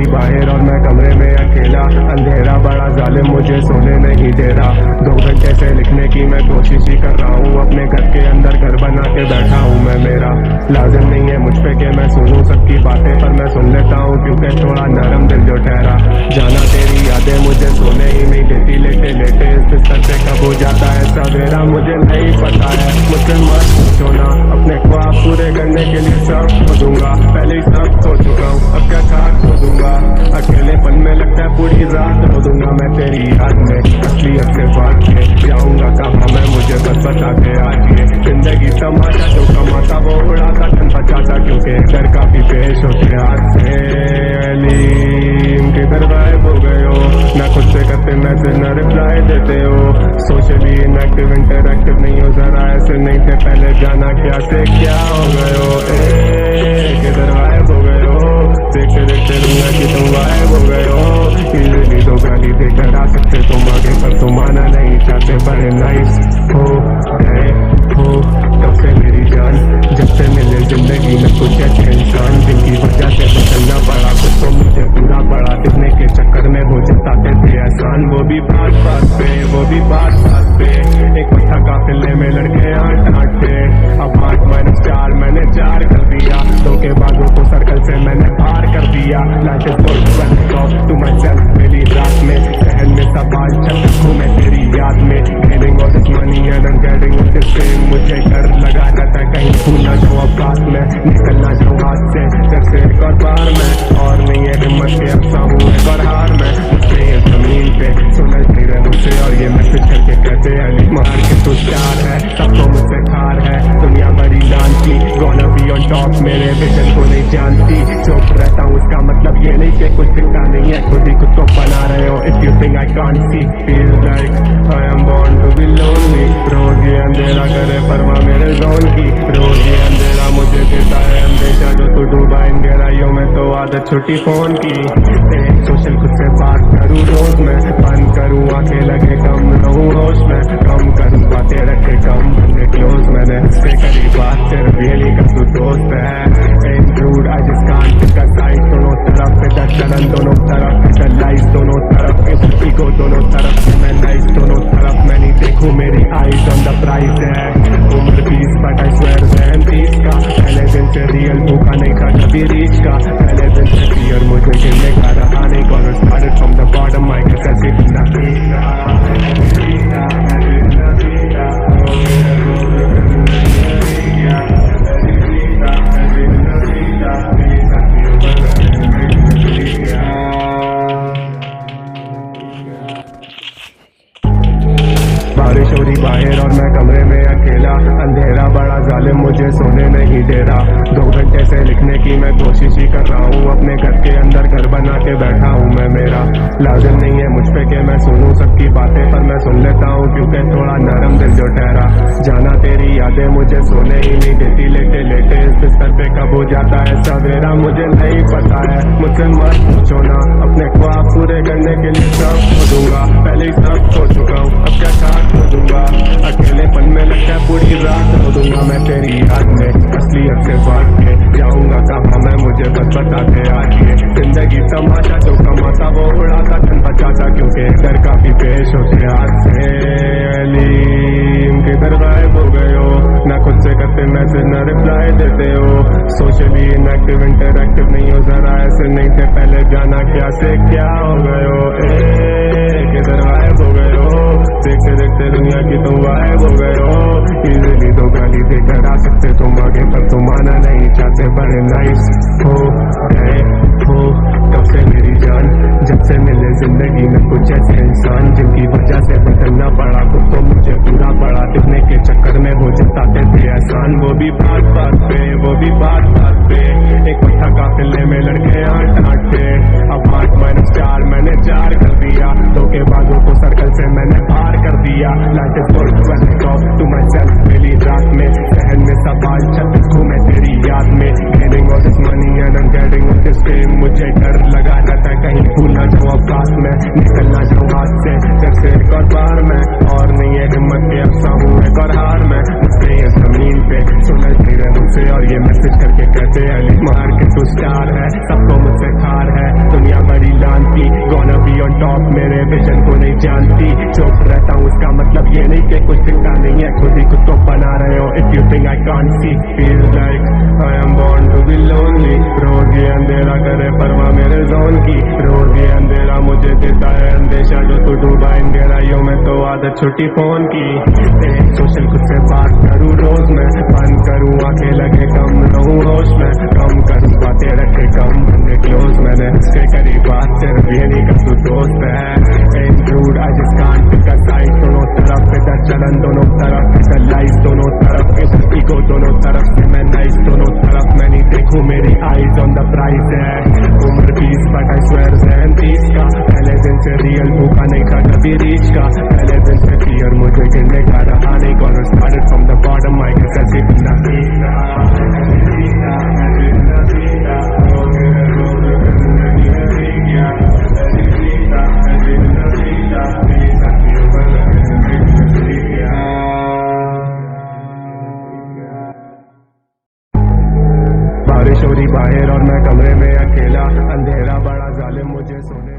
बाहर और मैं कमरे में अकेला। अंधेरा बड़ा जालिम मुझे सोने नहीं दे रहा। 2 घंटे से लिखने की मैं कोशिश ही कर रहा हूँ। अपने घर के अंदर घर बना के बैठा हूँ मैं। मेरा लाजिम नहीं है मुझ पे कि मैं सुनूं सबकी बातें, पर मैं सुन लेता हूँ क्योंकि थोड़ा नरम दिल जो ठहरा। जाना तेरी यादें मुझे सोने ही नहीं देती। लेटे लेटे इस बिस्तर पे कब हो जाता है सवेरा मुझे नहीं पता है। मुझसे मत पूछो ना, अपने ख्वाब पूरे करने के लिए सब खो दूंगा। पहले ही सब खो चुका हूँ, अब क्या खाक खो दूंगा। अकेलेपन में लगता है पूरी रात रो दूंगा मैं तेरी याद में। असलियत से भाग के जाऊंगा कहाँ मैं, मुझे बस बता के आगे। जिंदगी तमाशा जो कमाता वो उड़ाता धन बचाता, क्योंकि डर काफी पेश होते हाथ से। अलीम किधर गायब हो गए हो, ना खुद से करते मैसेज ना रिप्लाई देते हो। सोशली इनएक्टिव इंटरएक्टिव नहीं हो, जरा ऐसे नहीं थे पहले। जाना क्या से क्या हो गए हो, किधर गायब हो गए हो। देखते देखते दूंगा कि तुम गायब हो गए हो। इजली तो गाली देकर आ सकते तुम आगे, पर तुम आना नहीं चाहते। बड़े नाइस हो गए हो तब से मेरी जान, जब से मिले जिंदगी में कुछ ऐसे इंसान जिनकी वजह से बदलना पड़ा कुछ तो मुझे पूरा पड़ा। दिखने के चक्कर में वो जताते थे एहसान, वो भी बात बात पे, वो भी बात बात पे। एक पत्थर काफिले में लड़के 8-8 थे, अब 8-4 मैंने 4 कर दिया। धोखेबाजों को सर्कल से मैंने पार कर दिया। Life is good to myself मेरी रात में। सहन में सवाल छत घूमे तेरी याद में। Getting all this money and I am getting all this fame. मुझे डर लगा रहता है कहीं भूल ना जाऊं अब बात में, निकलना जाऊं हाथ से फिर से एक और बार में। और नहीं है हिम्मत के अफसा हूँ एक और हार में। मुझसे ये जमीन पे सुनल नहीं रहे मुझसे, और ये मैसेज करके कहते हैं अली मार के तू स्टार है। सबको मुझसे खार है दुनिया बड़ी जानती, गोना बी ऑन टॉप मेरे विजन को नहीं जानती। चुप रहता हूँ इसका मतलब ये नहीं कि कुछ दिखता नहीं है, खुद ही खुद को बना रहे हो। If you think I can't see feel like I am born to be lonely. रोज ये अंधेरा करे परवाह मेरे जोन की, रोज ये अंधेरा मुझे देता है अंदेशा। जो तू डूबा इन गहराइयों में तो आदत छुट्टी फोन की। सोशल खुद से बात करूँ रोज मैं, बंद करूँ आंखें लगे कम रहूँ होश में। कम करूँ बातें रखे कम बंदे क्लोज, मैंने हंसते करी बात सिर्फ रियली का तू दोस्त है। Include I just can't pick a side, दोनों तरफ पे चलन दोनों तरफ लाइफ दोनों तरफ ईगो दोनों तरफ मैं नाइस दोनों तरफ। मैं नहीं देखूं मेरी आईज ऑन द प्राइस है। उम्र 20 बट आई स्वेयर ज़हन 30 का। पहले दिन से रियल भूखा नहीं था कभी रीच का। पहले दिन से फियर मुझे गिरने का रहा नहीं। Call started from the bottom I guess ऐसे बिना बारिश हो रही बाहर और मैं कमरे में अकेला। अंधेरा बड़ा जालिम मुझे सोने नहीं दे रहा। 2 घंटे से लिखने की मैं कोशिश ही कर रहा हूँ। अपने घर के अंदर घर बना के बैठा हूँ मैं। मेरा लाजिम नहीं है मुझ पे कि मैं सुनूं सबकी बातें, पर मैं सुन लेता हूँ क्योंकि थोड़ा नरम दिल जो ठहरा। जाना तेरी यादें मुझे सोने ही नहीं देती। लेटे लेटे इस बिस्तर पे कब हो जाता है सवेरा मुझे नहीं पता है। मुझसे मत पूछो ना, अपने ख्वाब पूरे करने के लिए सब खो दूंगा। पहले ही सब खो चुका हूँ, अब क्या खाक खो दूंगा। अकेलेपन में लगता है पूरी रात रो दूंगा मैं तेरी याद में। असलियत से भाग के जाऊंगा कहाँ मैं, मुझे बस बता के आगे। जिंदगी तमाशा जो कमाता वो उड़ाता धन बचाता, क्योंकि डर काफी पेश होते हाथ से। अलीम किधर गायब हो गए हो, ना खुद से करते मैसेज ना रिप्लाई देते हो। सोशली इनएक्टिव इंटरएक्टिव नहीं हो, जरा ऐसे नहीं थे पहले। जाना क्या से क्या हो गए हो, किधर गायब हो गए हो। देखते देखते दुनिया की तुम गायब हो गए हो। इजली तो गाली देकर आ सकते तुम आगे, पर तुम आना नहीं चाहते। बड़े नाइस हो गए हो तब से मेरी जान, जब से मिले जिंदगी में कुछ ऐसे इंसान जिनकी वजह से बदलना पड़ा कुछ तो मुझे पूरा पड़ा। दिखने के चक्कर में वो जताते थे एहसान, वो भी बात बात पे, वो भी बात बात पे। एक पत्थर काफिले में लड़के 8-8 थे, अब 8-4 मैंने 4 कर दिया। धोखेबाजों को सर्कल से मैंने पार कर दिया। Life is good to myself मेरी रात में। सहन में सवाल छत घूमे तेरी याद में। Getting all this money and I am getting all this fame. मुझे डर लगा रहता है कहीं भूल ना जाऊं अब बात में, निकलना जाऊं हाथ से फिर से एक और बार में। और नहीं है हिम्मत के अफसा हूँ एक और हार में। मुझसे ये जमीन पे सुनल नहीं रहे मुझसे, और ये मैसेज करके कहते हैं अली मार के टू स्टार है, सबको मुझसे खार है, दुनिया बड़ी लानती, गोना बी ऑन टॉप, मेरे विजन को नहीं जानती, चुप रहता हूँ उसका मतलब ये नहीं कि कुछ दिखता नहीं है, खुद ही खुद को बना रहे हो, if you think I can't see, feel like I am born to be lonely, रोज ये अंधेरा करे परवाह मेरे जोन की, रोज ये अंधेरा मुझे देता है अंदेशा, जो तू डूबा इन गहराइयों में तो आदत छुट्टी फोन की, सोशल खुद से बात करूँ रोज मैं, बंद करूँ आंखें लगे कम रहूँ होश में, कम करूँ बातें रखे कम बंदे क्लोज, मैंने इसके करीब बात सिर्फ ये नहीं का तू दोस्त है, include I just can't pick a side, दोनों तरफ इधर चलन दोनों तरफ इधर लाइफ दोनों तरफ इधर ईगो दोनों तरफ से मैं नाइस दोनों तरफ, मैं नहीं देखूं मेरी आईज ऑन द प्राइस है, उम्र 20 बट आई स्वेयर ज़हन 30 का, पहले दिन से रियल भूखा नहीं था कभी रीच का, पहले दिन से फियर मुझे गिरने का रहा नहीं, God started from the bottom I guess ऐसे बारिश हो रही बाहर और मैं कमरे में अकेला, अंधेरा बड़ा जालिम मुझे सोने